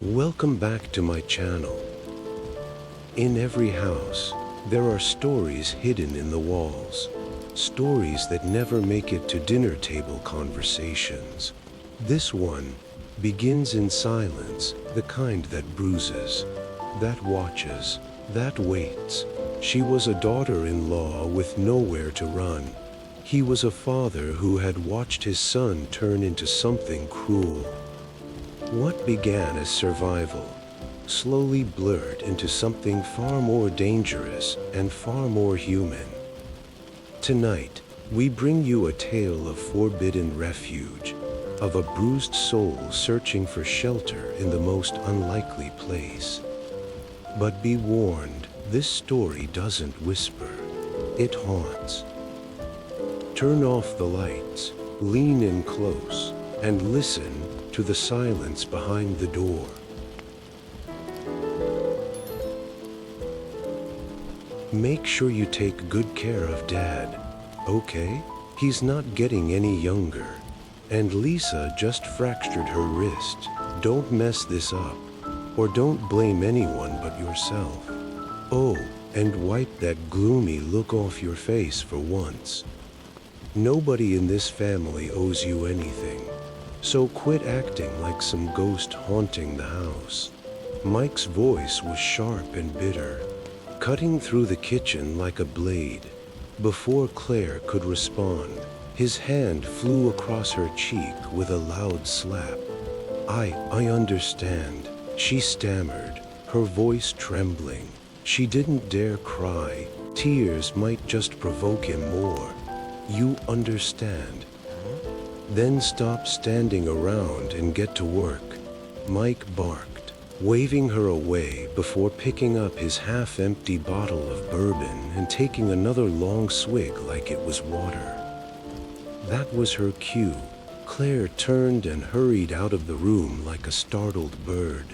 Welcome back to my channel. In every house, there are stories hidden in the walls. Stories that never make it to dinner table conversations. This one begins in silence, the kind that bruises, that watches, that waits. She was a daughter-in-law with nowhere to run. He was a father who had watched his son turn into something cruel. What began as survival slowly blurred into something far more dangerous and far more human. Tonight, we bring you a tale of forbidden refuge, of a bruised soul searching for shelter in the most unlikely place. But be warned, this story doesn't whisper, it haunts. Turn off the lights, lean in close, and listen to the silence behind the door. Make sure you take good care of Dad, okay? He's not getting any younger. And Lisa just fractured her wrist. Don't mess this up, or don't blame anyone but yourself. Oh, and wipe that gloomy look off your face for once. Nobody in this family owes you anything. So quit acting like some ghost haunting the house. Mike's voice was sharp and bitter, cutting through the kitchen like a blade. Before Claire could respond, his hand flew across her cheek with a loud slap. I understand, she stammered, her voice trembling. She didn't dare cry. Tears might just provoke him more. You understand. Then stop standing around and get to work, Mike barked, waving her away before picking up his half-empty bottle of bourbon and taking another long swig like it was water. That was her cue. Claire turned and hurried out of the room like a startled bird,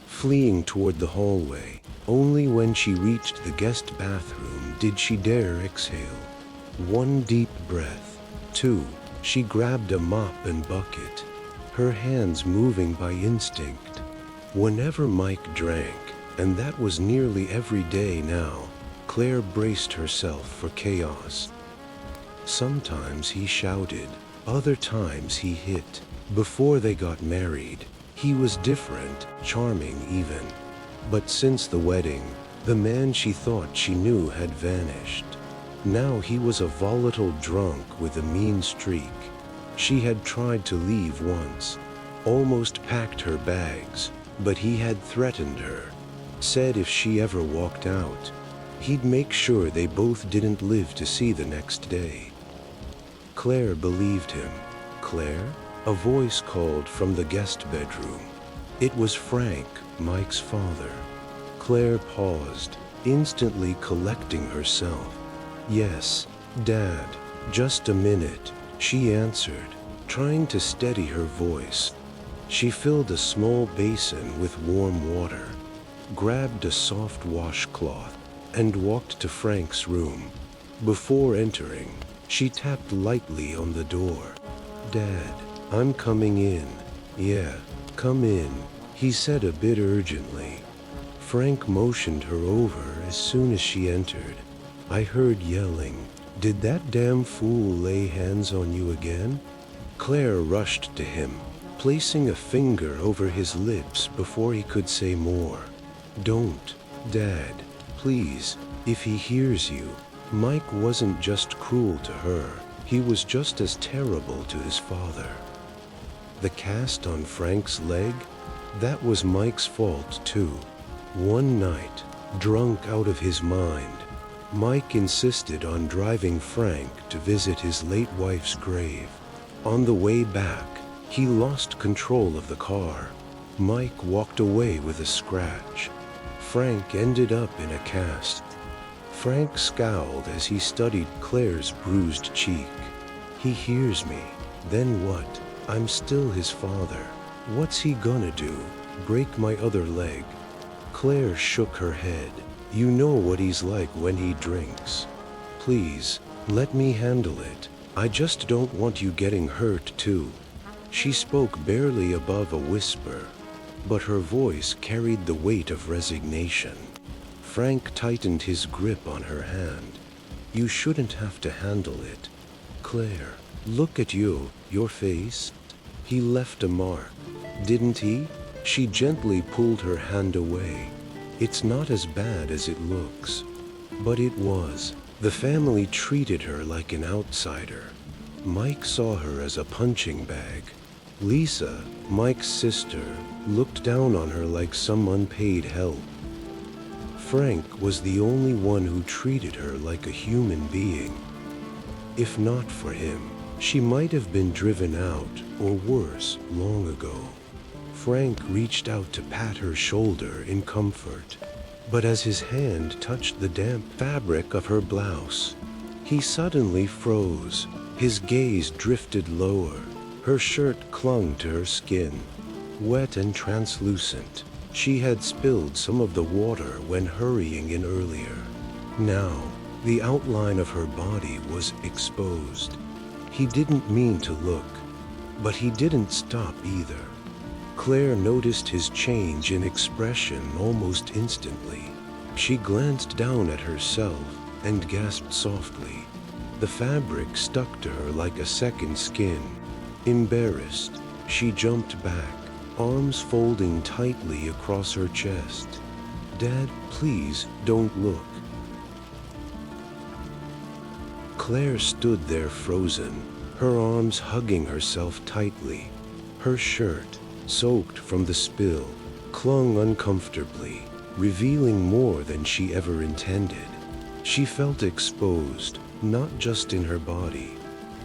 fleeing toward the hallway. Only when she reached the guest bathroom did she dare exhale. One deep breath. Two. She grabbed a mop and bucket, her hands moving by instinct. Whenever Mike drank, and that was nearly every day now, Claire braced herself for chaos. Sometimes he shouted, other times he hit. Before they got married, he was different, charming even. But since the wedding, the man she thought she knew had vanished. Now he was a volatile drunk with a mean streak. She had tried to leave once, almost packed her bags, but he had threatened her, said if she ever walked out, he'd make sure they both didn't live to see the next day. Claire believed him. Claire? A voice called from the guest bedroom. It was Frank, Mike's father. Claire paused, instantly collecting herself. Yes, Dad, just a minute, she answered, trying to steady her voice. She filled a small basin with warm water, grabbed a soft washcloth, and walked to Frank's room. Before entering, she tapped lightly on the door. Dad, I'm coming in. Yeah, come in, he said a bit urgently. Frank motioned her over as soon as she entered. I heard yelling. Did that damn fool lay hands on you again? Claire rushed to him, placing a finger over his lips before he could say more. Don't, Dad, please, if he hears you. Mike wasn't just cruel to her, he was just as terrible to his father. The cast on Frank's leg? That was Mike's fault too. One night, drunk out of his mind, Mike insisted on driving Frank to visit his late wife's grave. On the way back, he lost control of the car. Mike walked away with a scratch. Frank ended up in a cast. Frank scowled as he studied Claire's bruised cheek. He hears me. Then what? I'm still his father. What's he gonna do? Break my other leg? Claire shook her head. You know what he's like when he drinks. Please, let me handle it. I just don't want you getting hurt too. She spoke barely above a whisper. but her voice carried the weight of resignation. Frank tightened his grip on her hand. You shouldn't have to handle it. Claire, look at you, your face. He left a mark, didn't he? She gently pulled her hand away. It's not as bad as it looks. But it was. The family treated her like an outsider. Mike saw her as a punching bag. Lisa, Mike's sister, looked down on her like some unpaid help. Frank was the only one who treated her like a human being. If not for him, she might have been driven out, or worse, long ago. Frank reached out to pat her shoulder in comfort, but as his hand touched the damp fabric of her blouse, he suddenly froze. His gaze drifted lower. Her shirt clung to her skin, wet and translucent. She had spilled some of the water when hurrying in earlier. Now, the outline of her body was exposed. He didn't mean to look, but he didn't stop either. Claire noticed his change in expression almost instantly. She glanced down at herself and gasped softly. The fabric stuck to her like a second skin. Embarrassed, she jumped back, arms folding tightly across her chest. Dad, please, don't look. Claire stood there frozen, her arms hugging herself tightly. Her shirt, soaked from the spill, clung uncomfortably, revealing more than she ever intended. She felt exposed, not just in her body,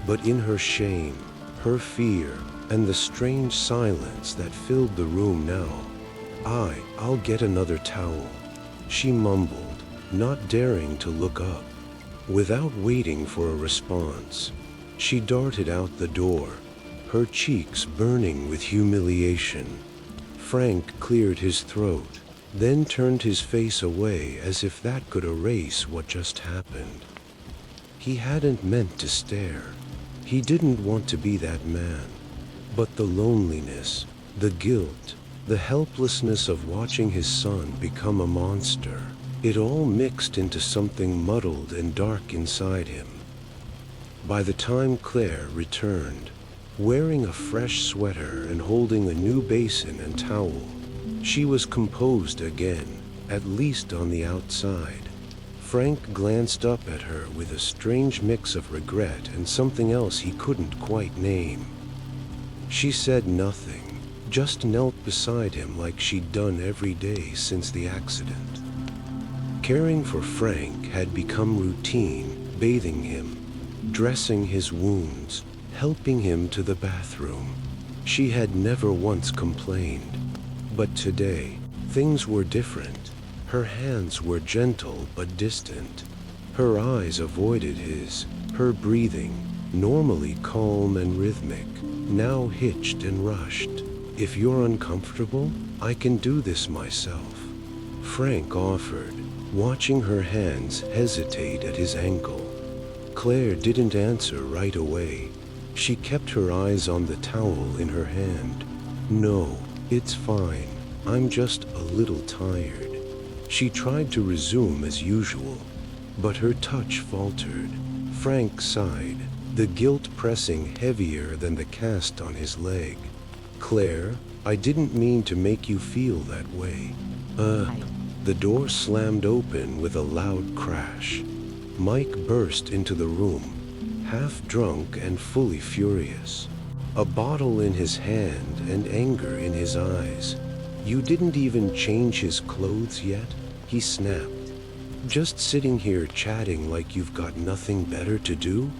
but in her shame, her fear, and the strange silence that filled the room now. I'll get another towel, she mumbled, not daring to look up. Without waiting for a response, she darted out the door, her cheeks burning with humiliation. Frank cleared his throat, then turned his face away as if that could erase what just happened. He hadn't meant to stare. He didn't want to be that man. But the loneliness, the guilt, the helplessness of watching his son become a monster, it all mixed into something muddled and dark inside him. By the time Claire returned, wearing a fresh sweater and holding a new basin and towel, she was composed again, at least on the outside. Frank glanced up at her with a strange mix of regret and something else he couldn't quite name. She said nothing, just knelt beside him like she'd done every day since the accident. Caring for Frank had become routine, bathing him, dressing his wounds, helping him to the bathroom. She had never once complained. But today, things were different. Her hands were gentle but distant. Her eyes avoided his. Her breathing, normally calm and rhythmic, now hitched and rushed. If you're uncomfortable, I can do this myself, Frank offered, watching her hands hesitate at his ankle. Claire didn't answer right away. She kept her eyes on the towel in her hand. No, it's fine. I'm just a little tired. She tried to resume as usual, but her touch faltered. Frank sighed, the guilt pressing heavier than the cast on his leg. Claire, I didn't mean to make you feel that way. The door slammed open with a loud crash. Mike burst into the room, half drunk and fully furious. A bottle in his hand and anger in his eyes. You didn't even change his clothes yet? He snapped. Just sitting here chatting like you've got nothing better to do?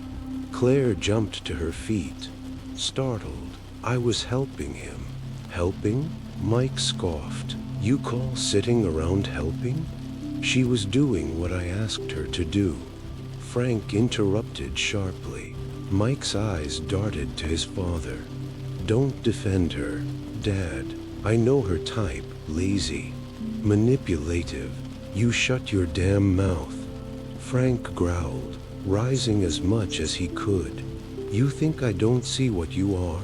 Claire jumped to her feet, startled. I was helping him. Helping? Mike scoffed. You call sitting around helping? She was doing what I asked her to do. Frank interrupted sharply. Mike's eyes darted to his father. Don't defend her, Dad. I know her type, lazy, manipulative. You shut your damn mouth. Frank growled, rising as much as he could. You think I don't see what you are?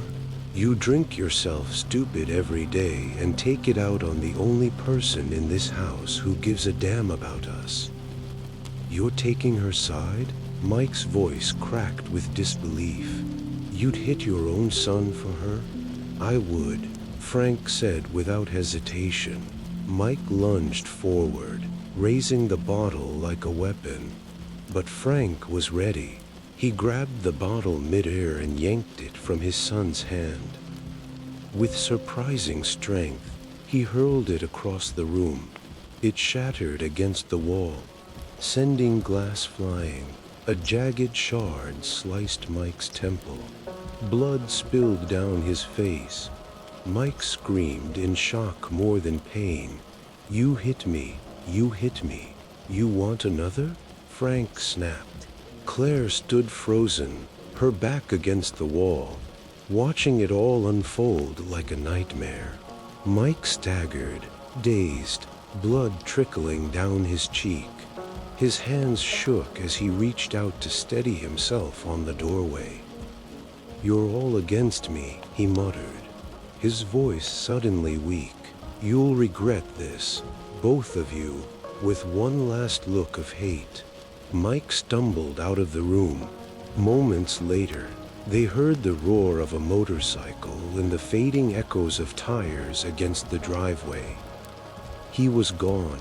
You drink yourself stupid every day and take it out on the only person in this house who gives a damn about us. You're taking her side? Mike's voice cracked with disbelief. You'd hit your own son for her? I would, Frank said without hesitation. Mike lunged forward, raising the bottle like a weapon. But Frank was ready. He grabbed the bottle midair and yanked it from his son's hand. With surprising strength, he hurled it across the room. It shattered against the wall, sending glass flying. A jagged shard sliced Mike's temple. Blood spilled down his face. Mike screamed in shock more than pain. You hit me. You hit me. You want another? Frank snapped. Claire stood frozen, her back against the wall, watching it all unfold like a nightmare. Mike staggered, dazed, blood trickling down his cheek. His hands shook as he reached out to steady himself on the doorway. You're all against me, he muttered, his voice suddenly weak. You'll regret this, both of you, with one last look of hate. Mike stumbled out of the room. Moments later, they heard the roar of a motorcycle and the fading echoes of tires against the driveway. He was gone,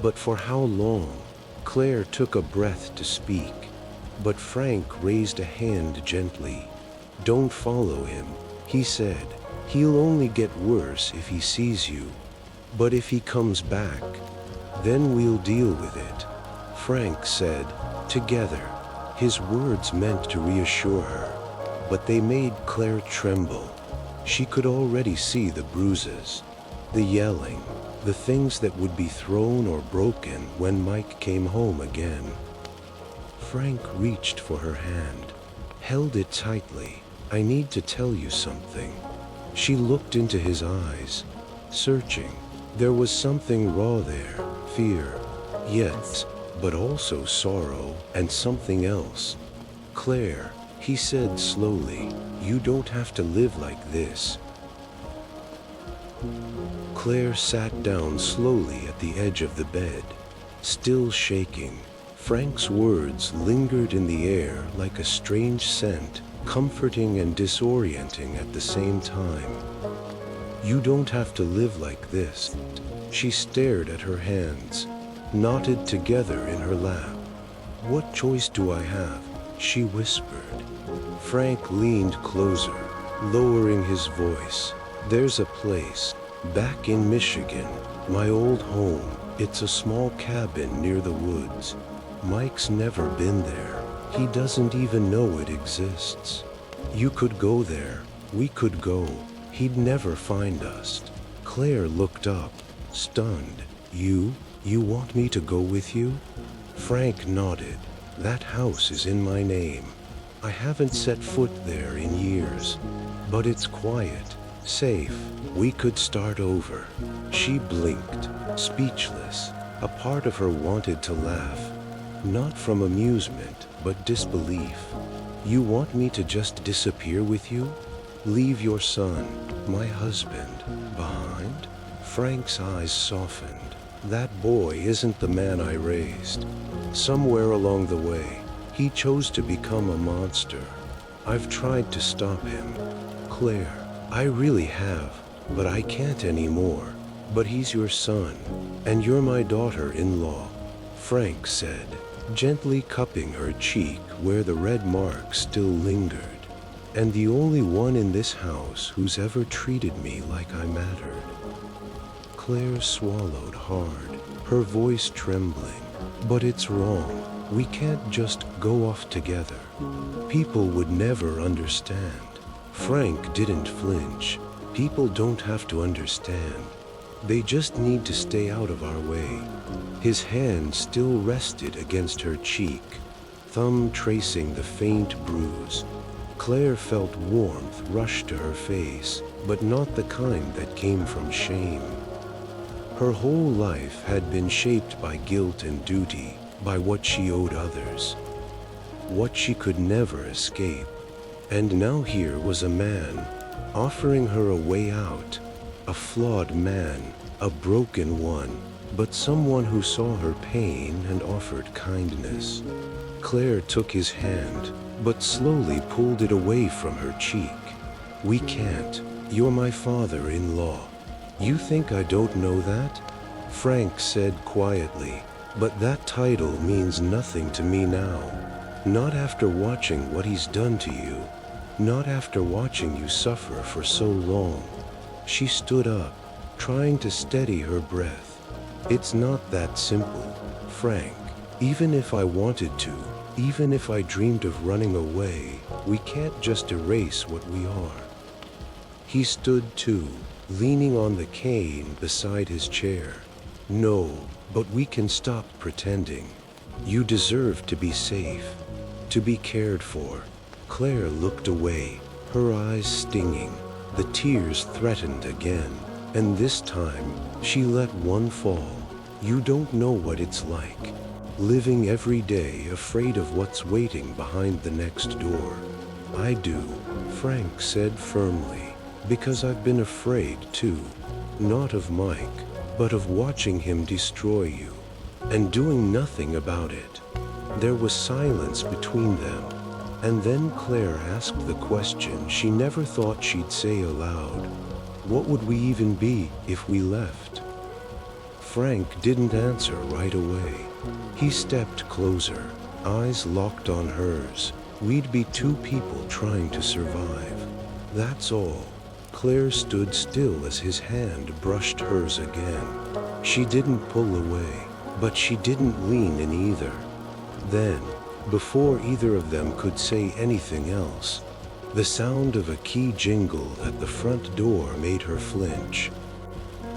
but for how long? Claire took a breath to speak, but Frank raised a hand gently. Don't follow him, he said. He'll only get worse if he sees you. But if he comes back, then we'll deal with it. Frank said, together. His words meant to reassure her, but they made Claire tremble. She could already see the bruises, the yelling, the things that would be thrown or broken when Mike came home again. Frank reached for her hand, held it tightly. I need to tell you something. She looked into his eyes, searching. There was something raw there, fear, yes, but also sorrow and something else. Claire, he said slowly, you don't have to live like this. Claire sat down slowly at the edge of the bed, still shaking. Frank's words lingered in the air like a strange scent, comforting and disorienting at the same time. You don't have to live like this. She stared at her hands, knotted together in her lap. What choice do I have? She whispered. Frank leaned closer, lowering his voice. There's a place, back in Michigan, my old home. It's a small cabin near the woods. Mike's never been there. He doesn't even know it exists. You could go there. We could go. He'd never find us. Claire looked up, stunned. You want me to go with you? Frank nodded. That house is in my name. I haven't set foot there in years, but it's quiet, safe. We could start over. She blinked, speechless. A part of her wanted to laugh, not from amusement, but disbelief. You want me to just disappear with you? Leave your son, my husband, behind? Frank's eyes softened. That boy isn't the man I raised. Somewhere along the way, he chose to become a monster. I've tried to stop him. Claire, I really have, but I can't anymore. But he's your son, and you're my daughter-in-law, Frank said, gently cupping her cheek where the red mark still lingered. And the only one in this house who's ever treated me like I mattered. Claire swallowed hard, her voice trembling. But it's wrong. We can't just go off together. People would never understand. Frank didn't flinch. People don't have to understand. They just need to stay out of our way. His hand still rested against her cheek, thumb tracing the faint bruise. Claire felt warmth rush to her face, but not the kind that came from shame. Her whole life had been shaped by guilt and duty, by what she owed others, what she could never escape. And now here was a man, offering her a way out. A flawed man, a broken one, but someone who saw her pain and offered kindness. Claire took his hand, but slowly pulled it away from her cheek. "We can't. You're my father-in-law. You think I don't know that?" Frank said quietly, "But that title means nothing to me now. Not after watching what he's done to you. Not after watching you suffer for so long." She stood up, trying to steady her breath. "It's not that simple, Frank. Even if I wanted to, even if I dreamed of running away, we can't just erase what we are." He stood too, leaning on the cane beside his chair. "No, but we can stop pretending. You deserve to be safe, to be cared for." Claire looked away, her eyes stinging. The tears threatened again, and this time she let one fall. "You don't know what it's like, living every day afraid of what's waiting behind the next door." "I do," Frank said firmly, "because I've been afraid too. Not of Mike, but of watching him destroy you, and doing nothing about it." There was silence between them. And then Claire asked the question she never thought she'd say aloud. "What would we even be if we left?" Frank didn't answer right away. He stepped closer, eyes locked on hers. "We'd be two people trying to survive. That's all." Claire stood still as his hand brushed hers again. She didn't pull away, but she didn't lean in either. Then, before either of them could say anything else, the sound of a key jingle at the front door made her flinch.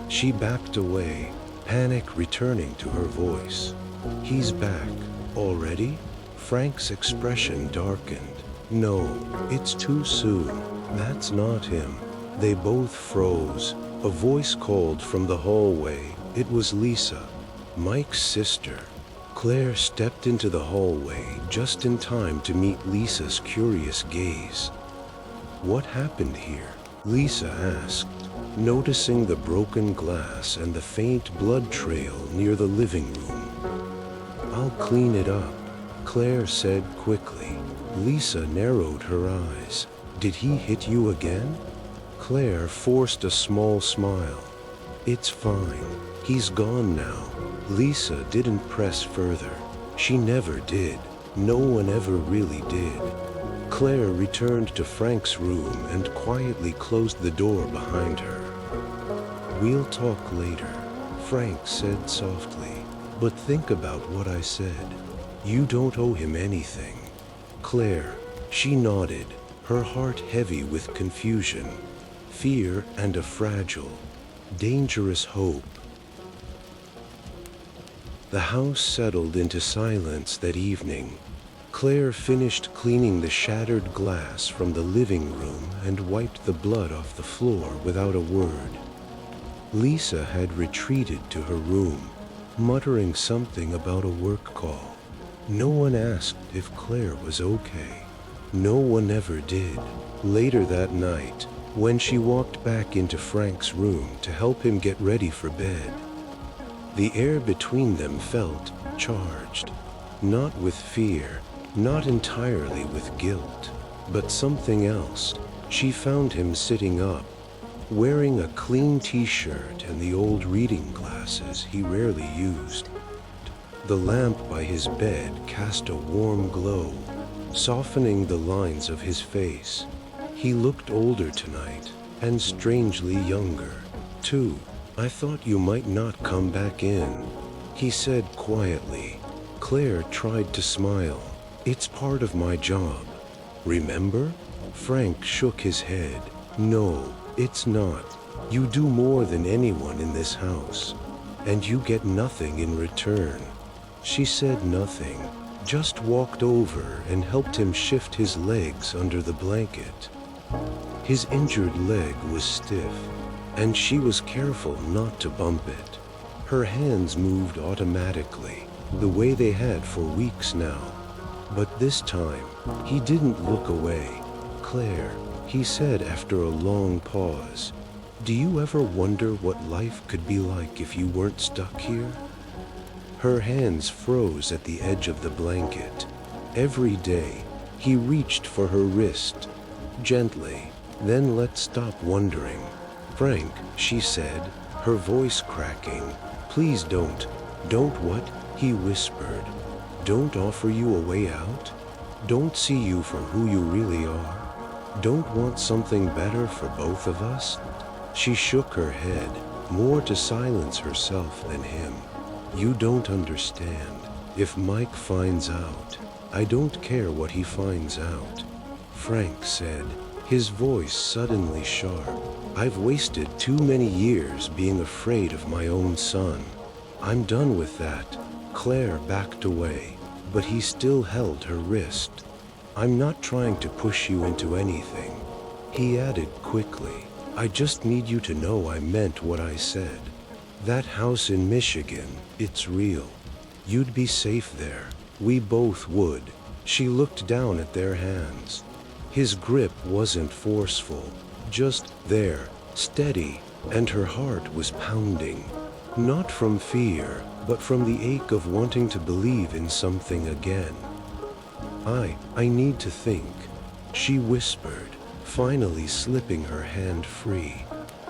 She backed away, panic returning to her voice. "He's back. Already?" Frank's expression darkened. "No, it's too soon. That's not him." They both froze. A voice called from the hallway. It was Lisa, Mike's sister. Claire stepped into the hallway just in time to meet Lisa's curious gaze. "What happened here?" Lisa asked, noticing the broken glass and the faint blood trail near the living room. "I'll clean it up," Claire said quickly. Lisa narrowed her eyes. "Did he hit you again?" Claire forced a small smile. "It's fine. He's gone now." Lisa didn't press further. She never did. No one ever really did. Claire returned to Frank's room and quietly closed the door behind her. "We'll talk later," Frank said softly. "But think about what I said. You don't owe him anything." Claire, she nodded, her heart heavy with confusion, fear, and a fragile, dangerous hope. The house settled into silence that evening. Claire finished cleaning the shattered glass from the living room and wiped the blood off the floor without a word. Lisa had retreated to her room, muttering something about a work call. No one asked if Claire was okay. No one ever did. Later that night, when she walked back into Frank's room to help him get ready for bed, the air between them felt charged, not with fear, not entirely with guilt, but something else. She found him sitting up, wearing a clean t-shirt and the old reading glasses he rarely used. The lamp by his bed cast a warm glow, softening the lines of his face. He looked older tonight, and strangely younger, too. "I thought you might not come back in," he said quietly. Claire tried to smile. "It's part of my job. Remember?" Frank shook his head. "No, it's not. You do more than anyone in this house, and you get nothing in return." She said nothing, just walked over and helped him shift his legs under the blanket. His injured leg was stiff, and she was careful not to bump it. Her hands moved automatically, the way they had for weeks now. But this time, he didn't look away. "Claire, he said after a long pause. Do you ever wonder what life could be like if you weren't stuck here? Her hands froze at the edge of the blanket. Every day, he reached for her wrist, gently. Then let's stop wondering. Frank, she said, her voice cracking. Please don't. Don't what? He whispered. Don't offer you a way out? Don't see you for who you really are? Don't want something better for both of us? She shook her head, more to silence herself than him. You don't understand. If Mike finds out, I don't care what he finds out. Frank said, his voice suddenly sharp. I've wasted too many years being afraid of my own son. I'm done with that. Claire backed away, but he still held her wrist. I'm not trying to push you into anything. He added quickly, I just need you to know I meant what I said. That house in Michigan, it's real. You'd be safe there. We both would. She looked down at their hands. His grip wasn't forceful, just there, steady, and her heart was pounding. Not from fear, but from the ache of wanting to believe in something again. I need to think, she whispered, finally slipping her hand free.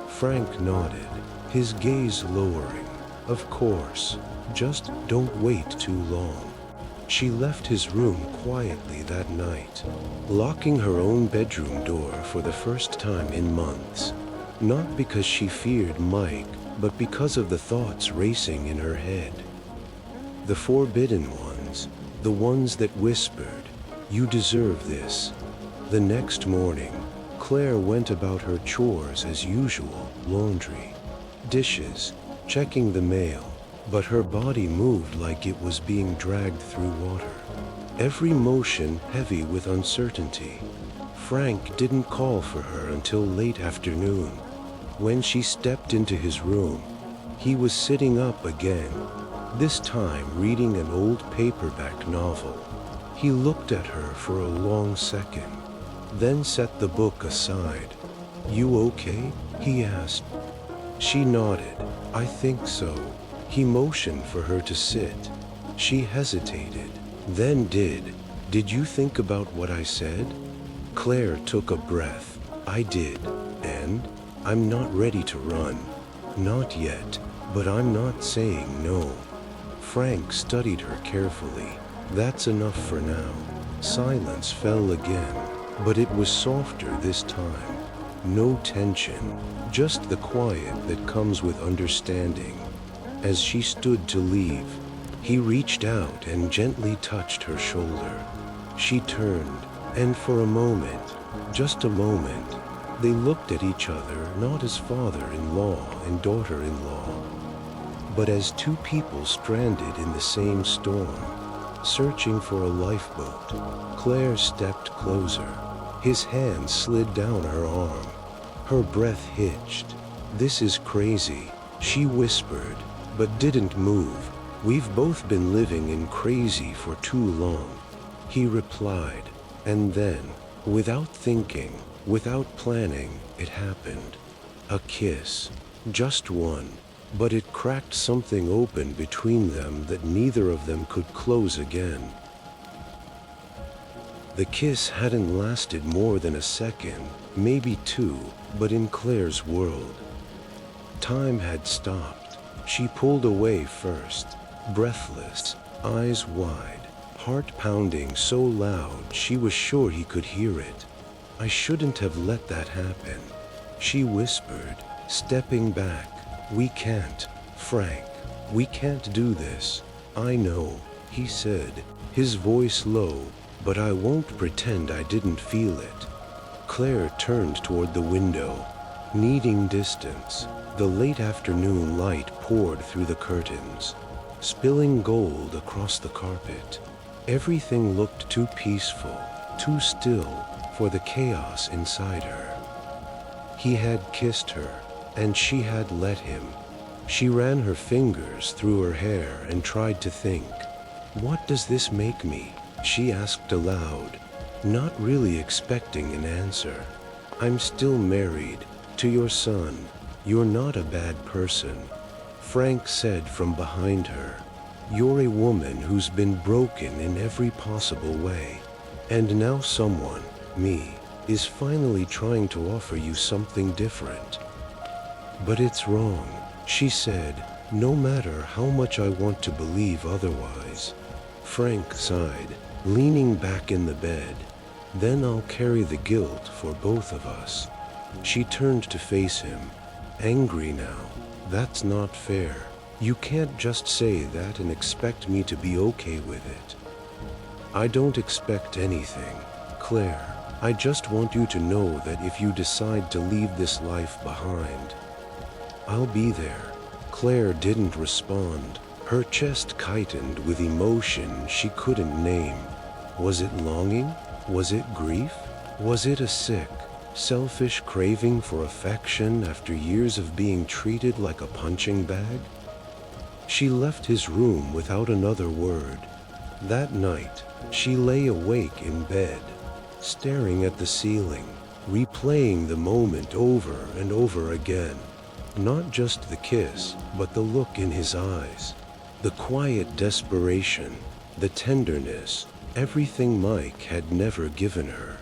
Frank nodded, his gaze lowering. Of course, just don't wait too long. She left his room quietly that night, locking her own bedroom door for the first time in months. Not because she feared Mike, but because of the thoughts racing in her head. The forbidden ones, the ones that whispered, you deserve this. The next morning, Claire went about her chores as usual, laundry, dishes, checking the mail, but her body moved like it was being dragged through water. Every motion heavy with uncertainty. Frank didn't call for her until late afternoon. When she stepped into his room, he was sitting up again, this time reading an old paperback novel. He looked at her for a long second, then set the book aside. You okay? He asked. She nodded. I think so. He motioned for her to sit. She hesitated, then did. Did you think about what I said? Claire took a breath. I did. And? I'm not ready to run. Not yet, but I'm not saying no. Frank studied her carefully. That's enough for now. Silence fell again, but it was softer this time. No tension, just the quiet that comes with understanding. As she stood to leave, he reached out and gently touched her shoulder. She turned, and for a moment, just a moment, they looked at each other not as father-in-law and daughter-in-law, but as two people stranded in the same storm, searching for a lifeboat. Claire stepped closer. His hand slid down her arm. Her breath hitched. This is crazy, she whispered, but didn't move. We've both been living in crazy for too long, he replied. And then, without thinking, without planning, it happened. A kiss. Just one. But it cracked something open between them that neither of them could close again. The kiss hadn't lasted more than a second, maybe two, but in Claire's world, time had stopped. She pulled away first, breathless, eyes wide, heart pounding so loud she was sure he could hear it. I shouldn't have let that happen, she whispered, stepping back. We can't, Frank. We can't do this. I know, he said, his voice low, but I won't pretend I didn't feel it. Claire turned toward the window, needing distance. The late afternoon light poured through the curtains, spilling gold across the carpet. Everything looked too peaceful, too still for the chaos inside her. He had kissed her, and she had let him. She ran her fingers through her hair and tried to think. What does this make me? She asked aloud, not really expecting an answer. I'm still married to your son. You're not a bad person, Frank said from behind her. You're a woman who's been broken in every possible way. And now someone, me, is finally trying to offer you something different. But it's wrong, she said, no matter how much I want to believe otherwise. Frank sighed, leaning back in the bed. Then I'll carry the guilt for both of us. She turned to face him, angry now. That's not fair. You can't just say that and expect me to be okay with it. I don't expect anything, Claire. I just want you to know that if you decide to leave this life behind, I'll be there. Claire didn't respond. Her chest tightened with emotion she couldn't name. Was it longing? Was it grief? Was it a sick, selfish craving for affection after years of being treated like a punching bag? She left his room without another word. That night, she lay awake in bed, staring at the ceiling, replaying the moment over and over again. Not just the kiss, but the look in his eyes, the quiet desperation, the tenderness, everything Mike had never given her.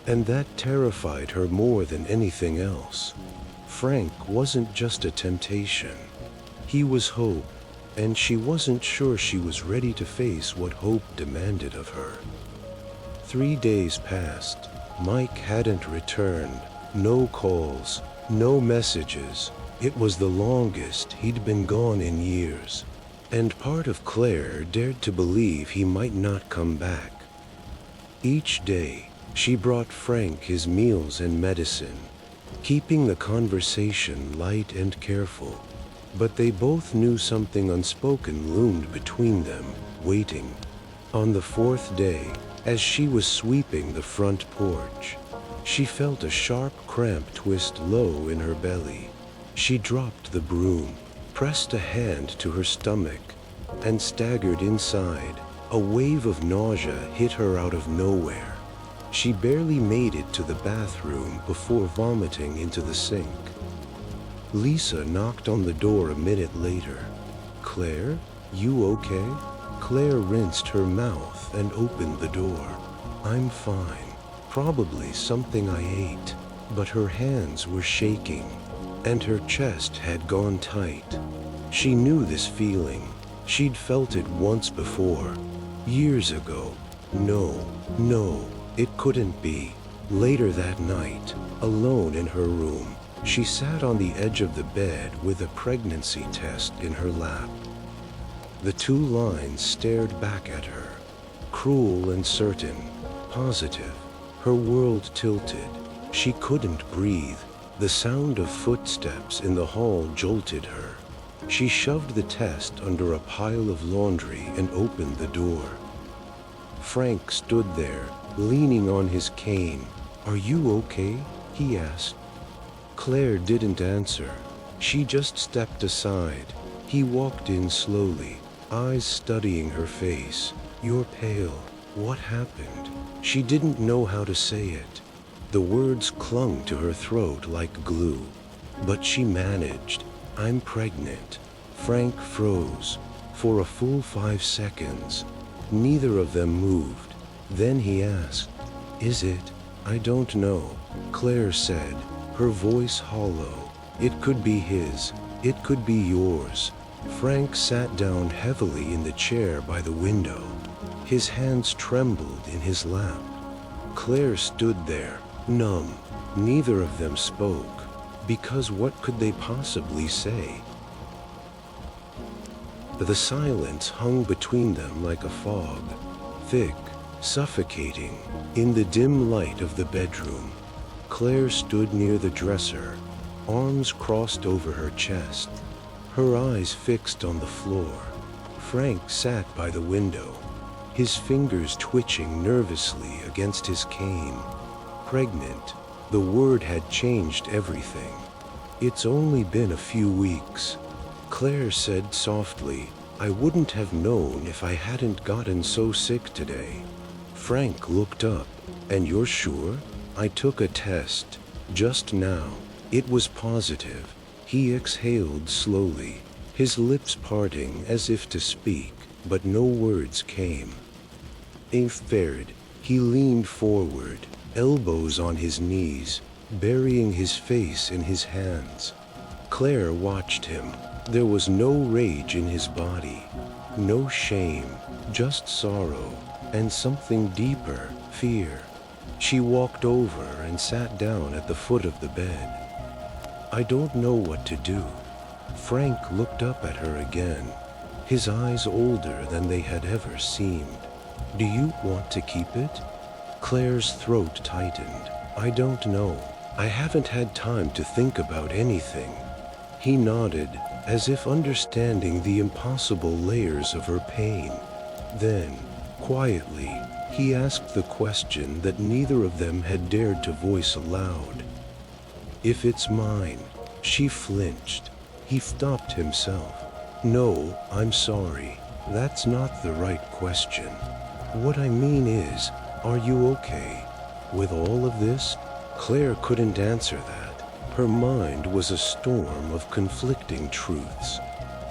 And that terrified her more than anything else. Frank wasn't just a temptation. He was hope, and she wasn't sure she was ready to face what hope demanded of her. 3 days passed. Mike hadn't returned. No calls, no messages. It was the longest he'd been gone in years. And part of Claire dared to believe he might not come back. Each day, she brought Frank his meals and medicine, keeping the conversation light and careful. But they both knew something unspoken loomed between them, waiting. On the 4th day, as she was sweeping the front porch, she felt a sharp cramp twist low in her belly. She dropped the broom, pressed a hand to her stomach, and staggered inside. A wave of nausea hit her out of nowhere. She barely made it to the bathroom before vomiting into the sink. Lisa knocked on the door a minute later. Claire, you okay? Claire rinsed her mouth and opened the door. I'm fine. Probably something I ate. But her hands were shaking, and her chest had gone tight. She knew this feeling. She'd felt it once before, years ago. No, it couldn't be. Later that night, alone in her room, she sat on the edge of the bed with a pregnancy test in her lap. The 2 lines stared back at her, cruel and certain, positive. Her world tilted. She couldn't breathe. The sound of footsteps in the hall jolted her. She shoved the test under a pile of laundry and opened the door. Frank stood there, leaning on his cane. Are you okay? He asked. Claire didn't answer. She just stepped aside. He walked in slowly, eyes studying her face. You're pale. What happened? She didn't know how to say it. The words clung to her throat like glue. But she managed. I'm pregnant. Frank froze. For a full 5 seconds. Neither of them moved. Then he asked, Is it? I don't know, Claire said, her voice hollow. It could be his. It could be yours. Frank sat down heavily in the chair by the window. His hands trembled in his lap. Claire stood there, numb. Neither of them spoke, because what could they possibly say? The silence hung between them like a fog, thick, suffocating. In the dim light of the bedroom, Claire stood near the dresser, arms crossed over her chest, her eyes fixed on the floor. Frank sat by the window, his fingers twitching nervously against his cane. Pregnant, the word had changed everything. It's only been a few weeks. Claire said softly, I wouldn't have known if I hadn't gotten so sick today. Frank looked up. And you're sure? I took a test. Just now, it was positive. He exhaled slowly, his lips parting as if to speak, but no words came. Instead, he leaned forward, elbows on his knees, burying his face in his hands. Claire watched him. There was no rage in his body, no shame, just sorrow, and something deeper, fear. She walked over and sat down at the foot of the bed. "I don't know what to do." Frank looked up at her again, his eyes older than they had ever seemed. "Do you want to keep it?" Claire's throat tightened. "I don't know. I haven't had time to think about anything." He nodded, as if understanding the impossible layers of her pain. Then, quietly, he asked the question that neither of them had dared to voice aloud. "If it's mine." She flinched. He stopped himself. "No, I'm sorry. That's not the right question. What I mean is, are you okay with all of this?" Claire couldn't answer that. Her mind was a storm of conflicting truths.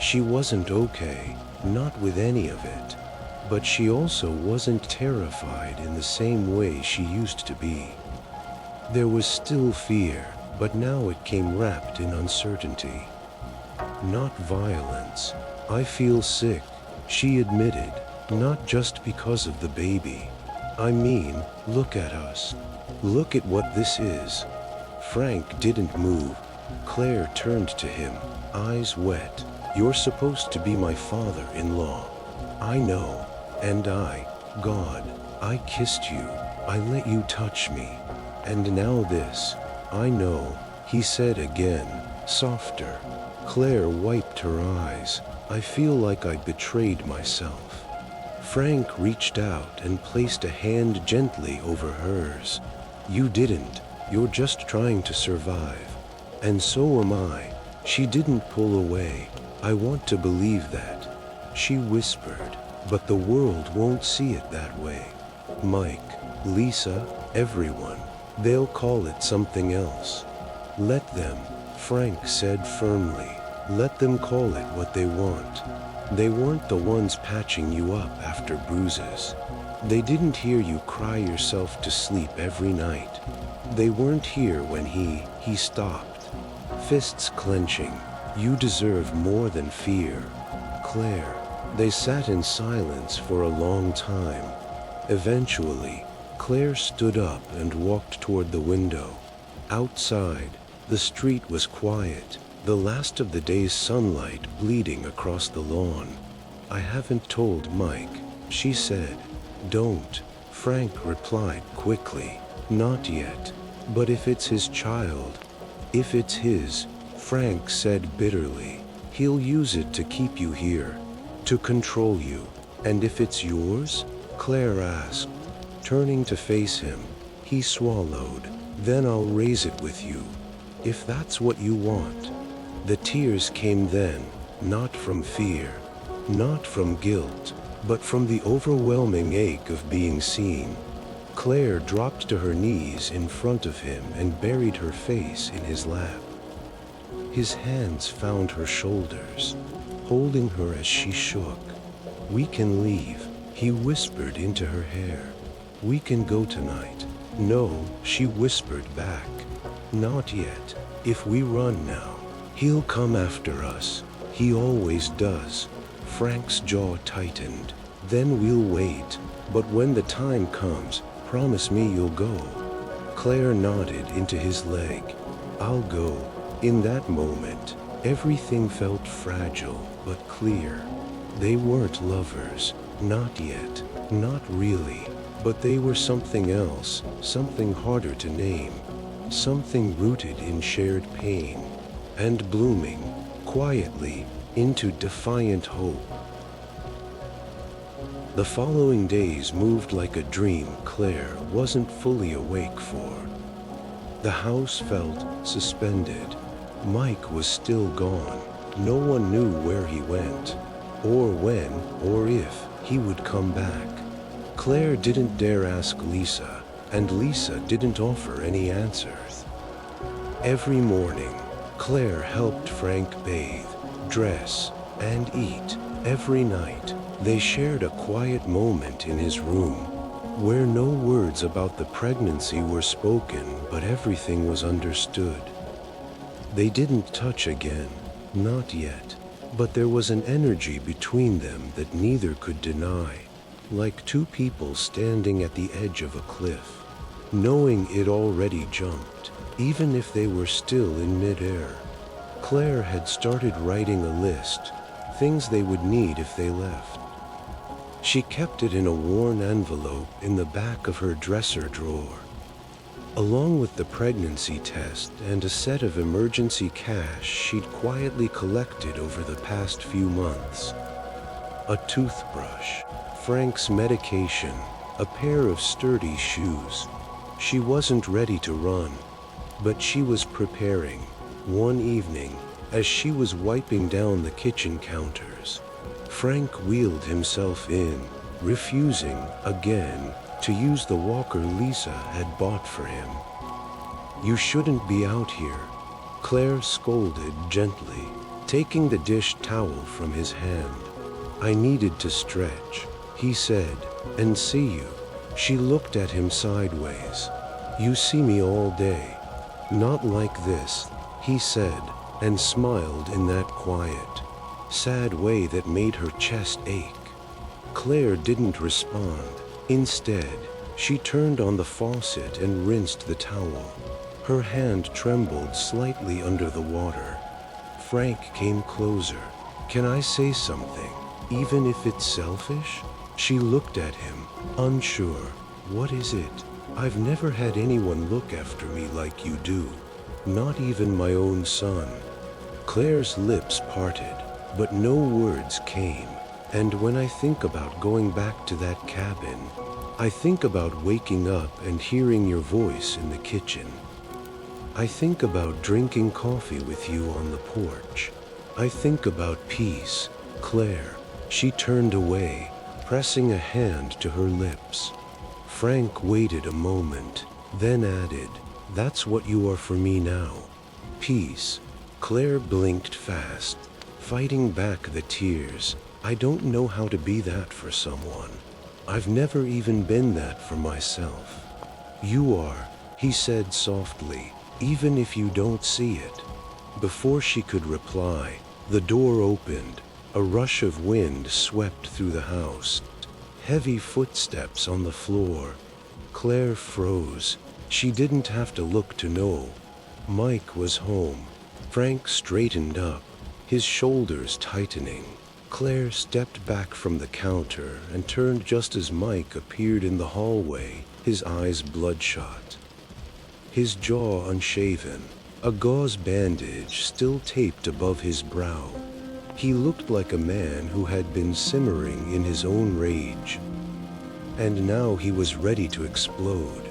She wasn't okay, not with any of it. But she also wasn't terrified in the same way she used to be. There was still fear, but now it came wrapped in uncertainty. "Not violence. I feel sick," she admitted, "not just because of the baby. I mean, look at us. Look at what this is." Frank didn't move. Claire turned to him, eyes wet. "You're supposed to be my father-in-law. I know. And God, I kissed you. I let you touch me. And now this. I know," he said again, softer. Claire wiped her eyes. "I feel like I betrayed myself." Frank reached out and placed a hand gently over hers. "You didn't. You're just trying to survive. And so am I." She didn't pull away. "I want to believe that," she whispered, "but the world won't see it that way. Mike, Lisa, everyone, they'll call it something else." "Let them," Frank said firmly. "Let them call it what they want. They weren't the ones patching you up after bruises. They didn't hear you cry yourself to sleep every night. They weren't here when he stopped." Fists clenching. "You deserve more than fear." "Claire." They sat in silence for a long time. Eventually, Claire stood up and walked toward the window. Outside, the street was quiet, the last of the day's sunlight bleeding across the lawn. "I haven't told Mike," she said. "Don't," Frank replied quickly. "Not yet. But if it's his child, if it's his," Frank said bitterly, "he'll use it to keep you here, to control you." "And if it's yours?" Claire asked. Turning to face him, he swallowed. "Then I'll raise it with you, if that's what you want." The tears came then, not from fear, not from guilt, but from the overwhelming ache of being seen. Claire dropped to her knees in front of him and buried her face in his lap. His hands found her shoulders, holding her as she shook. "We can leave," he whispered into her hair. "We can go tonight." "No," she whispered back. "Not yet. If we run now, he'll come after us. He always does." Frank's jaw tightened. "Then we'll wait. But when the time comes, promise me you'll go." Claire nodded into his leg. "I'll go." In that moment, everything felt fragile but clear. They weren't lovers, not yet, not really, but they were something else, something harder to name, something rooted in shared pain, and blooming, quietly, into defiant hope. The following days moved like a dream Claire wasn't fully awake for. The house felt suspended. Mike was still gone. No one knew where he went, or when, or if he would come back. Claire didn't dare ask Lisa, and Lisa didn't offer any answers. Every morning, Claire helped Frank bathe, dress, and eat. Every night, they shared a quiet moment in his room, where no words about the pregnancy were spoken, but everything was understood. They didn't touch again, not yet, but there was an energy between them that neither could deny, like two people standing at the edge of a cliff, knowing it already jumped, even if they were still in midair. Claire had started writing a list, things they would need if they left. She kept it in a worn envelope in the back of her dresser drawer, along with the pregnancy test and a set of emergency cash she'd quietly collected over the past few months. A toothbrush, Frank's medication, a pair of sturdy shoes. She wasn't ready to run, but she was preparing. One evening, as she was wiping down the kitchen counters, Frank wheeled himself in, refusing, again, to use the walker Lisa had bought for him. "You shouldn't be out here," Claire scolded gently, taking the dish towel from his hand. "I needed to stretch," he said, "and see you." She looked at him sideways. "You see me all day." "Not like this," he said, and smiled in that quiet, sad way that made her chest ache. Claire didn't respond. Instead, she turned on the faucet and rinsed the towel. Her hand trembled slightly under the water. Frank came closer. "Can I say something, even if it's selfish?" She looked at him, unsure. "What is it?" "I've never had anyone look after me like you do. Not even my own son." Claire's lips parted, but no words came. "And when I think about going back to that cabin, I think about waking up and hearing your voice in the kitchen. I think about drinking coffee with you on the porch. I think about peace." "Claire." She turned away, pressing a hand to her lips. Frank waited a moment, then added, "That's what you are for me now. Peace." Claire blinked fast, fighting back the tears. "I don't know how to be that for someone. I've never even been that for myself." "You are," he said softly, "even if you don't see it." Before she could reply, the door opened. A rush of wind swept through the house. Heavy footsteps on the floor. Claire froze. She didn't have to look to know. Mike was home. Frank straightened up, his shoulders tightening. Claire stepped back from the counter and turned just as Mike appeared in the hallway, his eyes bloodshot, his jaw unshaven, a gauze bandage still taped above his brow. He looked like a man who had been simmering in his own rage, and now he was ready to explode.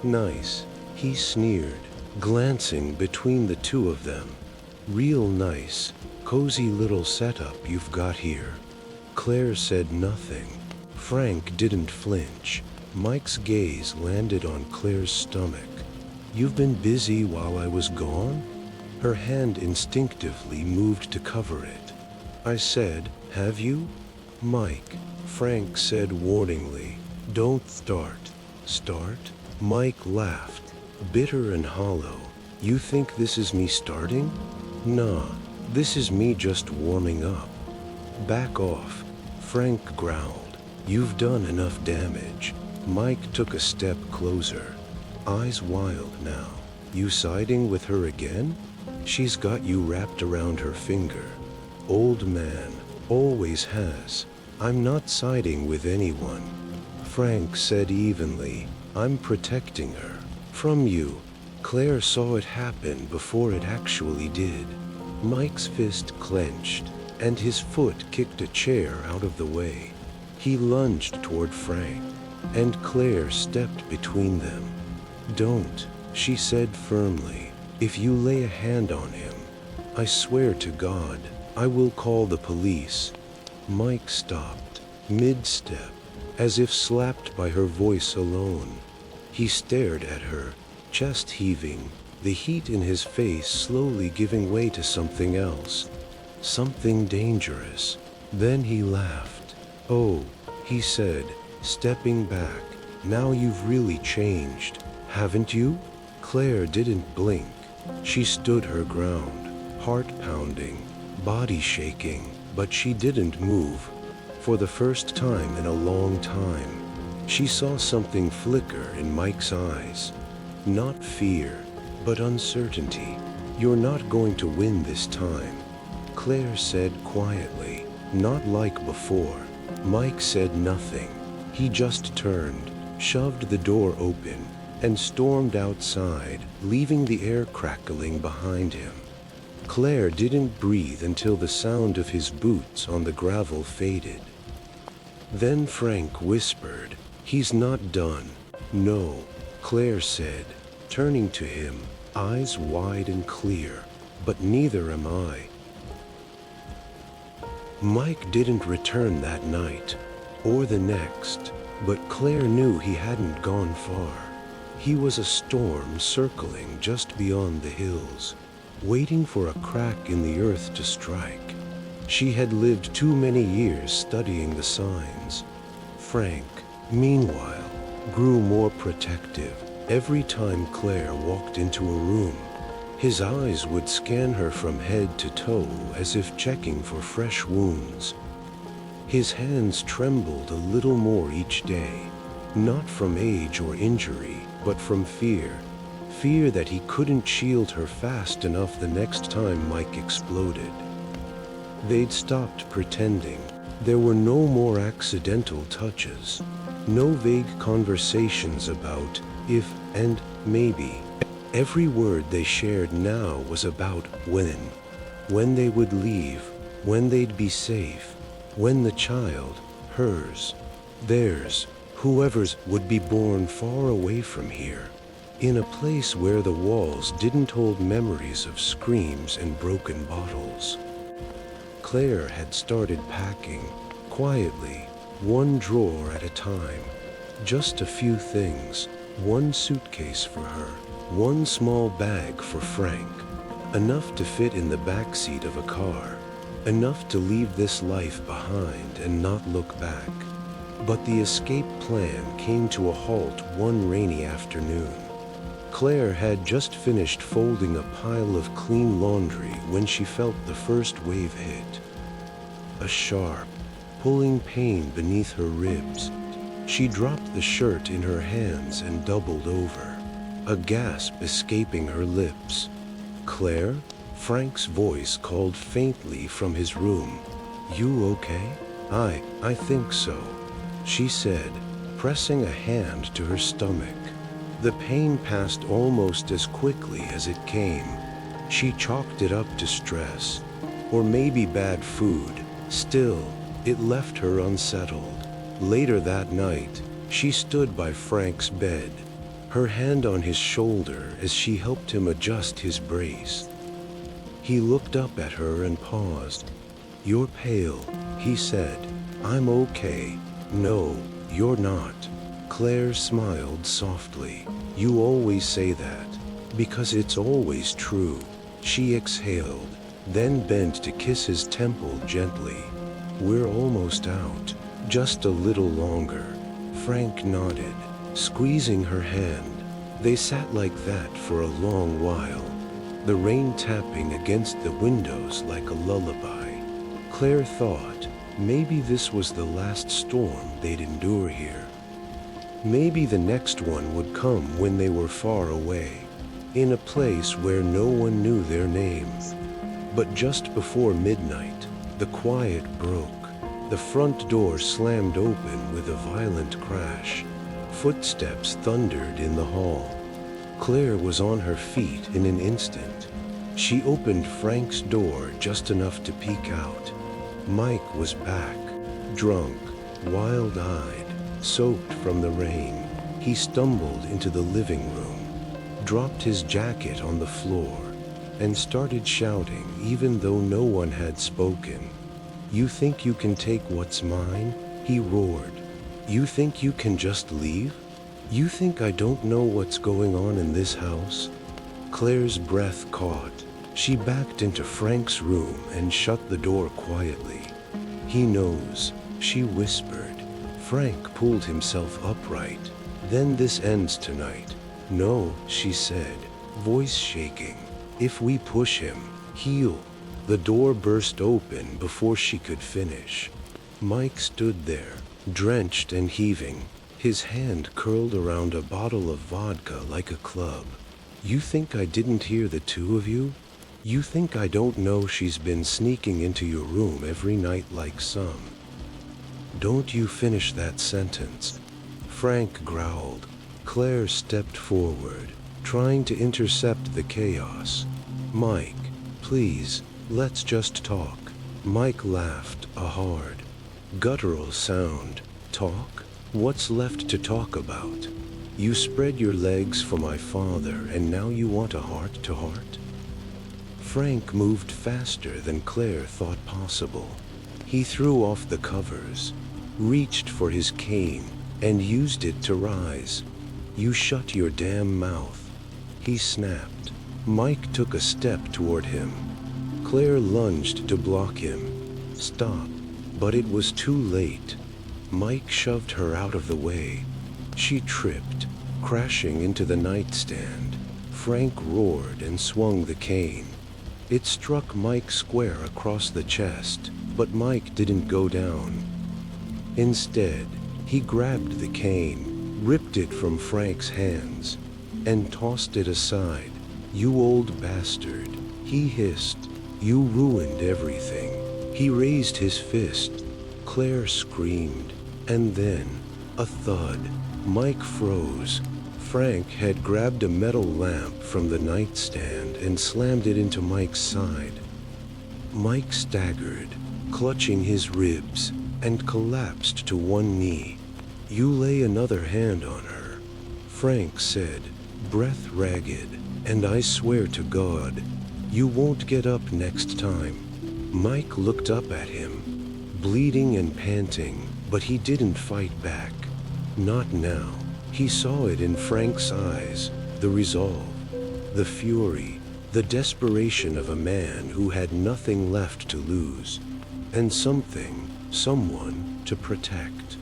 "Nice," he sneered, glancing between the two of them. "Real nice, cozy little setup you've got here." Claire said nothing. Frank didn't flinch. Mike's gaze landed on Claire's stomach. "You've been busy while I was gone?" Her hand instinctively moved to cover it. I said, "Have you?" "Mike," Frank said warningly, "don't start." "Start?" Mike laughed, bitter and hollow. "You think this is me starting?" "Nah, this is me just warming up." "Back off," Frank growled. "You've done enough damage." Mike took a step closer, eyes wild now. "You siding with her again? She's got you wrapped around her finger." "Old man, always has. I'm not siding with anyone," Frank said evenly. "I'm protecting her. From you." Claire saw it happen before it actually did. Mike's fist clenched, and his foot kicked a chair out of the way. He lunged toward Frank, and Claire stepped between them. "Don't," she said firmly. "If you lay a hand on him, I swear to God, I will call the police." Mike stopped, mid-step, as if slapped by her voice alone. He stared at her, chest heaving, the heat in his face slowly giving way to something else, something dangerous. Then he laughed. "Oh," he said, stepping back, "now you've really changed, haven't you?" Claire didn't blink. She stood her ground, heart pounding, body shaking, but she didn't move. For the first time in a long time, she saw something flicker in Mike's eyes. Not fear, but uncertainty. "You're not going to win this time," Claire said quietly, not like before. Mike said nothing. He just turned, shoved the door open, and stormed outside, leaving the air crackling behind him. Claire didn't breathe until the sound of his boots on the gravel faded. Then Frank whispered, "He's not done." "No," Claire said, turning to him, eyes wide and clear, "but neither am I." Mike didn't return that night, or the next, but Claire knew he hadn't gone far. He was a storm circling just beyond the hills, waiting for a crack in the earth to strike. She had lived too many years studying the signs. Frank, meanwhile, grew more protective. Every time Claire walked into a room, his eyes would scan her from head to toe as if checking for fresh wounds. His hands trembled a little more each day, not from age or injury, but from fear. Fear that he couldn't shield her fast enough the next time Mike exploded. They'd stopped pretending. There were no more accidental touches, no vague conversations about if and maybe. Every word they shared now was about when they would leave, when they'd be safe, when the child, hers, theirs, whoever's, would be born far away from here, in a place where the walls didn't hold memories of screams and broken bottles. Claire had started packing, quietly, one drawer at a time. Just a few things, one suitcase for her, one small bag for Frank, enough to fit in the back seat of a car, enough to leave this life behind and not look back. But the escape plan came to a halt one rainy afternoon. Claire had just finished folding a pile of clean laundry when she felt the first wave hit. A sharp, pulling pain beneath her ribs. She dropped the shirt in her hands and doubled over, a gasp escaping her lips. "Claire?" Frank's voice called faintly from his room. "You okay?" I think so," she said, pressing a hand to her stomach. The pain passed almost as quickly as it came. She chalked it up to stress, or maybe bad food. Still, it left her unsettled. Later that night, she stood by Frank's bed, her hand on his shoulder as she helped him adjust his brace. He looked up at her and paused. "You're pale," he said. "I'm okay." "No, you're not." Claire smiled softly. "You always say that, because it's always true." She exhaled, then bent to kiss his temple gently. "We're almost out. Just a little longer." Frank nodded, squeezing her hand. They sat like that for a long while, the rain tapping against the windows like a lullaby. Claire thought maybe this was the last storm they'd endure here. Maybe the next one would come when they were far away, in a place where no one knew their name. But just before midnight, the quiet broke. The front door slammed open with a violent crash. Footsteps thundered in the hall. Claire was on her feet in an instant. She opened Frank's door just enough to peek out. Mike was back, drunk, wild-eyed, soaked from the rain. He stumbled into the living room, dropped his jacket on the floor, and started shouting even though no one had spoken. "You think you can take what's mine?" he roared. "You think you can just leave? You think I don't know what's going on in this house?" Claire's breath caught. She backed into Frank's room and shut the door quietly. "He knows," she whispered. Frank pulled himself upright. "Then this ends tonight." "No," she said, voice shaking. "If we push him, he'll..." The door burst open before she could finish. Mike stood there, drenched and heaving, his hand curled around a bottle of vodka like a club. "You think I didn't hear the two of you? You think I don't know she's been sneaking into your room every night like some?" "Don't you finish that sentence," Frank growled. Claire stepped forward, trying to intercept the chaos. "Mike, please, let's just talk." Mike laughed, a hard, guttural sound. "Talk? What's left to talk about? You spread your legs for my father, and now you want a heart-to-heart?" Frank moved faster than Claire thought possible. He threw off the covers, reached for his cane, and used it to rise. "You shut your damn mouth," he snapped. Mike took a step toward him. Claire lunged to block him. "Stop." But it was too late. Mike shoved her out of the way. She tripped, crashing into the nightstand. Frank roared and swung the cane. It struck Mike square across the chest, but Mike didn't go down. Instead, he grabbed the cane, ripped it from Frank's hands, and tossed it aside. "You old bastard," he hissed. "You ruined everything." He raised his fist. Claire screamed, and then, a thud. Mike froze. Frank had grabbed a metal lamp from the nightstand and slammed it into Mike's side. Mike staggered, clutching his ribs, and collapsed to one knee. "You lay another hand on her," Frank said, breath ragged, "and I swear to God, you won't get up next time." Mike looked up at him, bleeding and panting, but he didn't fight back. Not now. He saw it in Frank's eyes, the resolve, the fury, the desperation of a man who had nothing left to lose, and someone to protect.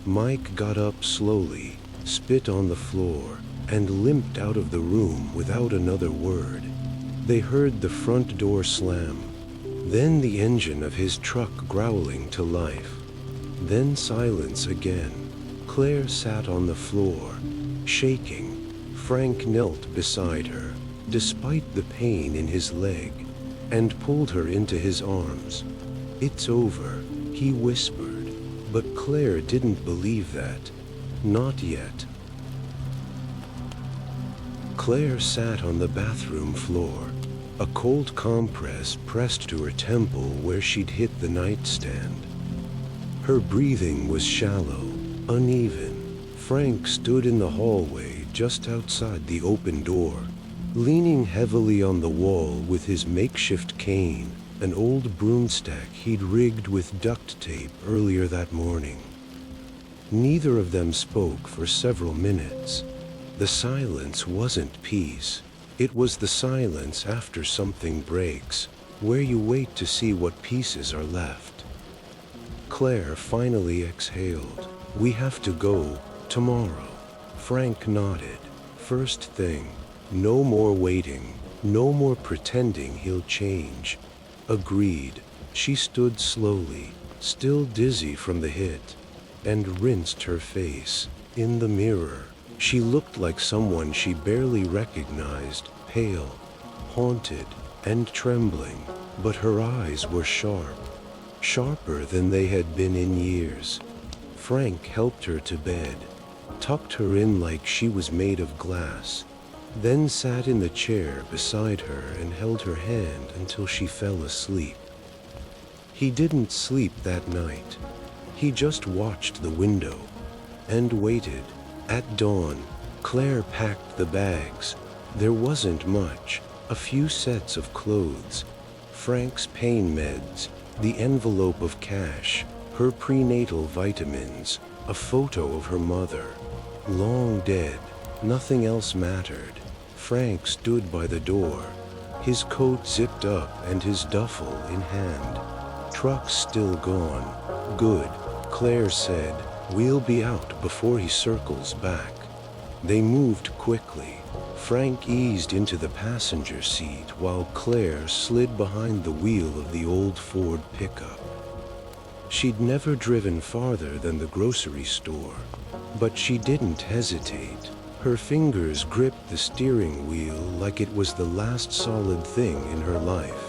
Mike got up slowly, spit on the floor, and limped out of the room without another word. They heard the front door slam, then the engine of his truck growling to life. Then silence again. Claire sat on the floor, shaking. Frank knelt beside her, despite the pain in his leg, and pulled her into his arms. "It's over," he whispered, but Claire didn't believe that. Not yet. Claire sat on the bathroom floor, a cold compress pressed to her temple where she'd hit the nightstand. Her breathing was shallow, uneven. Frank stood in the hallway just outside the open door, leaning heavily on the wall with his makeshift cane, an old broomstick he'd rigged with duct tape earlier that morning. Neither of them spoke for several minutes. The silence wasn't peace. It was the silence after something breaks, where you wait to see what pieces are left. Claire finally exhaled. "We have to go tomorrow." Frank nodded. "First thing. No more waiting. No more pretending he'll change." Agreed. She stood slowly, still dizzy from the hit, and rinsed her face. In the mirror, she looked like someone she barely recognized, pale, haunted, and trembling, but her eyes were sharp, sharper than they had been in years. Frank helped her to bed, tucked her in like she was made of glass, then sat in the chair beside her and held her hand until she fell asleep. He didn't sleep that night. He just watched the window and waited. At dawn, Claire packed the bags. There wasn't much, a few sets of clothes, Frank's pain meds, the envelope of cash, her prenatal vitamins, a photo of her mother. Long dead, nothing else mattered. Frank stood by the door, his coat zipped up and his duffel in hand. Truck's still gone. Good, Claire said. We'll be out before he circles back. They moved quickly. Frank eased into the passenger seat while Claire slid behind the wheel of the old Ford pickup. She'd never driven farther than the grocery store, but she didn't hesitate. Her fingers gripped the steering wheel like it was the last solid thing in her life.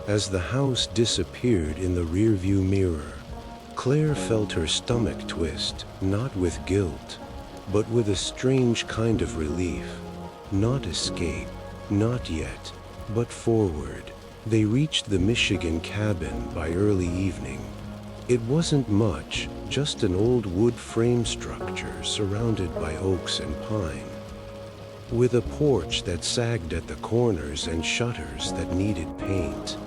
As the house disappeared in the rearview mirror, Claire felt her stomach twist, not with guilt, but with a strange kind of relief. Not escape, not yet, but forward. They reached the Michigan cabin by early evening. It wasn't much, just an old wood frame structure surrounded by oaks and pine, with a porch that sagged at the corners and shutters that needed paint.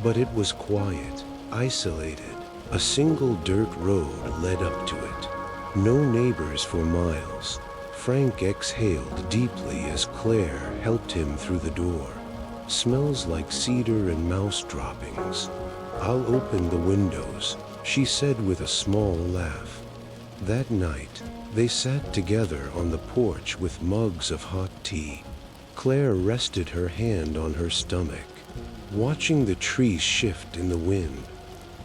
But it was quiet, isolated. A single dirt road led up to it. No neighbors for miles. Frank exhaled deeply as Claire helped him through the door. Smells like cedar and mouse droppings. I'll open the windows, she said with a small laugh. That night, they sat together on the porch with mugs of hot tea. Claire rested her hand on her stomach, watching the trees shift in the wind.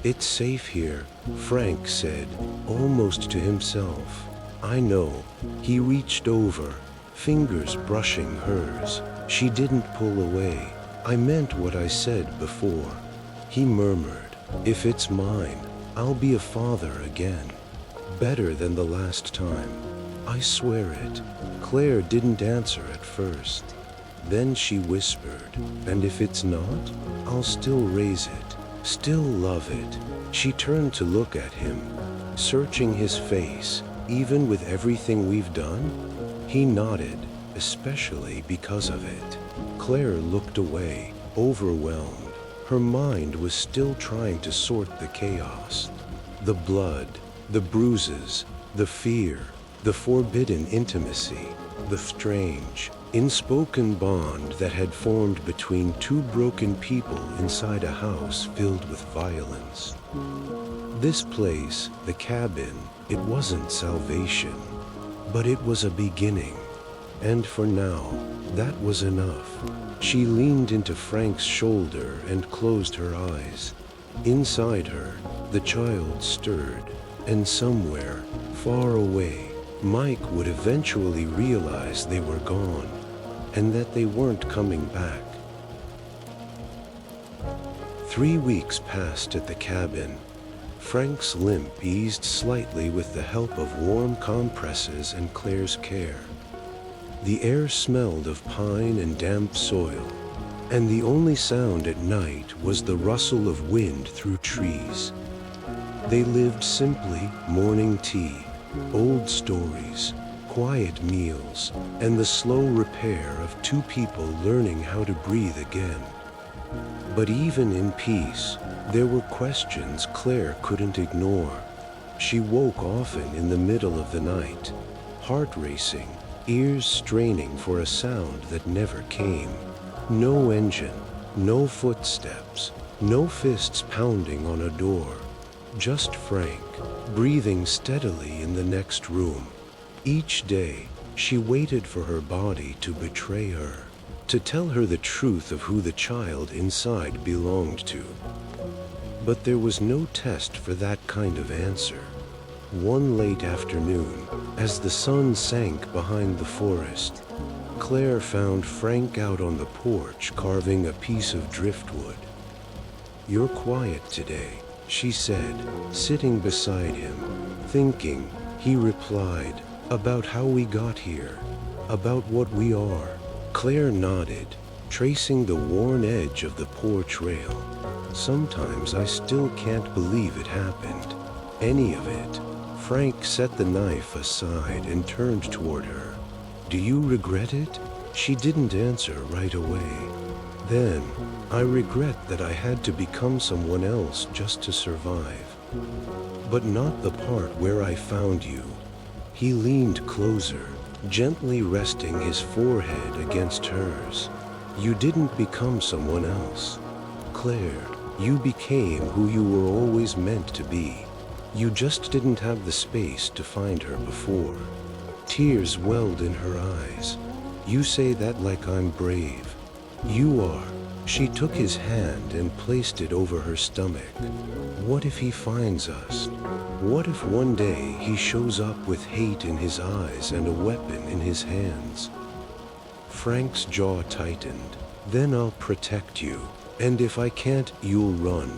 It's safe here, Frank said, almost to himself. I know. He reached over, fingers brushing hers. She didn't pull away. I meant what I said before. He murmured, if it's mine, I'll be a father again. Better than the last time. I swear it. Claire didn't answer at first. Then she whispered, and if it's not, I'll still raise it, still love it. She turned to look at him, searching his face. Even with everything we've done? He nodded, especially because of it. Claire looked away, overwhelmed. Her mind was still trying to sort the chaos. The blood, the bruises, the fear, the forbidden intimacy, the strange, unspoken bond that had formed between two broken people inside a house filled with violence. This place, the cabin, it wasn't salvation, but it was a beginning. And for now, that was enough. She leaned into Frank's shoulder and closed her eyes. Inside her, the child stirred, and somewhere, far away, Mike would eventually realize they were gone, and that they weren't coming back. 3 weeks passed at the cabin. Frank's limp eased slightly with the help of warm compresses and Claire's care. The air smelled of pine and damp soil, and the only sound at night was the rustle of wind through trees. They lived simply, morning tea, old stories, quiet meals, and the slow repair of two people learning how to breathe again. But even in peace, there were questions Claire couldn't ignore. She woke often in the middle of the night, heart racing, ears straining for a sound that never came. No engine, no footsteps, no fists pounding on a door. Just Frank, breathing steadily in the next room. Each day, she waited for her body to betray her, to tell her the truth of who the child inside belonged to. But there was no test for that kind of answer. One late afternoon, as the sun sank behind the forest, Claire found Frank out on the porch carving a piece of driftwood. "You're quiet today," she said, sitting beside him. "Thinking," he replied, "about how we got here, about what we are." Claire nodded, tracing the worn edge of the porch rail. "Sometimes I still can't believe it happened. Any of it." Frank set the knife aside and turned toward her. "Do you regret it?" She didn't answer right away. "Then, I regret that I had to become someone else just to survive. But not the part where I found you." He leaned closer, gently resting his forehead against hers. You didn't become someone else. Claire, you became who you were always meant to be. You just didn't have the space to find her before. Tears welled in her eyes. You say that like I'm brave. You are. She took his hand and placed it over her stomach. What if he finds us? What if one day he shows up with hate in his eyes and a weapon in his hands? Frank's jaw tightened. Then I'll protect you. And if I can't, you'll run.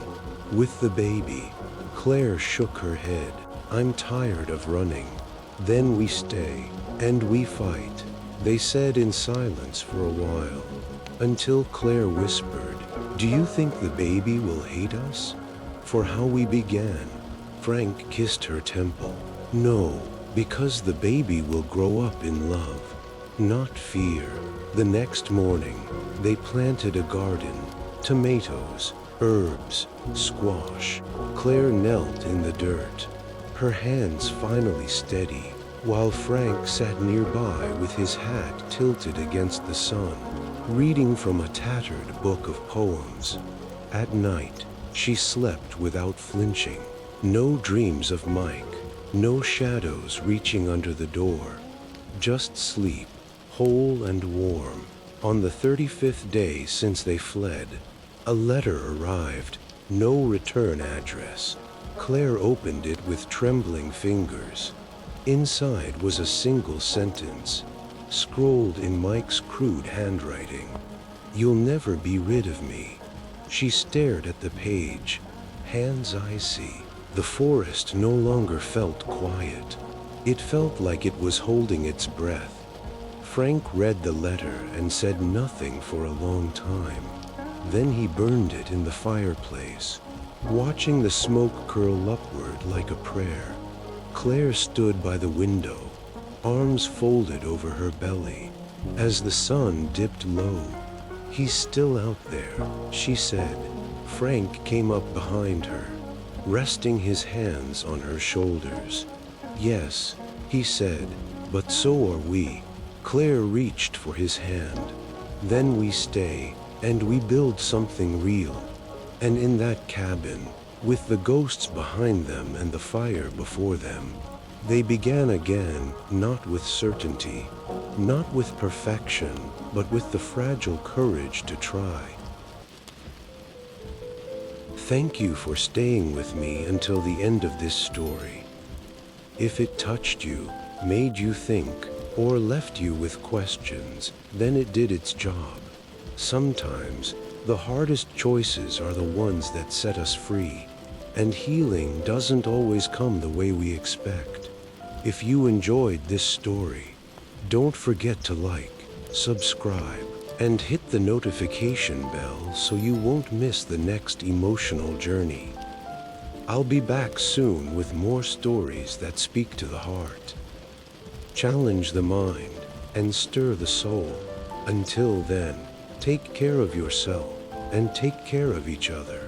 With the baby. Claire shook her head. I'm tired of running. Then we stay. And we fight. They said in silence for a while. Until Claire whispered, do you think the baby will hate us? For how we began? Frank kissed her temple. No, because the baby will grow up in love, not fear. The next morning, they planted a garden. Tomatoes, herbs, squash. Claire knelt in the dirt, her hands finally steady, while Frank sat nearby with his hat tilted against the sun, reading from a tattered book of poems. At night, she slept without flinching. No dreams of Mike, no shadows reaching under the door. Just sleep, whole and warm. On the 35th day since they fled, a letter arrived, no return address. Claire opened it with trembling fingers. Inside was a single sentence, scrolled in Mike's crude handwriting. You'll never be rid of me. She stared at the page, hands icy. The forest no longer felt quiet. It felt like it was holding its breath. Frank read the letter and said nothing for a long time. Then he burned it in the fireplace, watching the smoke curl upward like a prayer. Claire stood by the window, arms folded over her belly. As the sun dipped low, he's still out there, she said. Frank came up behind her, resting his hands on her shoulders. Yes, he said, but so are we. Claire reached for his hand. Then we stay, and we build something real. And in that cabin, with the ghosts behind them and the fire before them, they began again, not with certainty, not with perfection, but with the fragile courage to try. Thank you for staying with me until the end of this story. If it touched you, made you think, or left you with questions, then it did its job. Sometimes, the hardest choices are the ones that set us free, and healing doesn't always come the way we expect. If you enjoyed this story, don't forget to like, subscribe, and hit the notification bell so you won't miss the next emotional journey. I'll be back soon with more stories that speak to the heart, challenge the mind, and stir the soul. Until then, take care of yourself and take care of each other.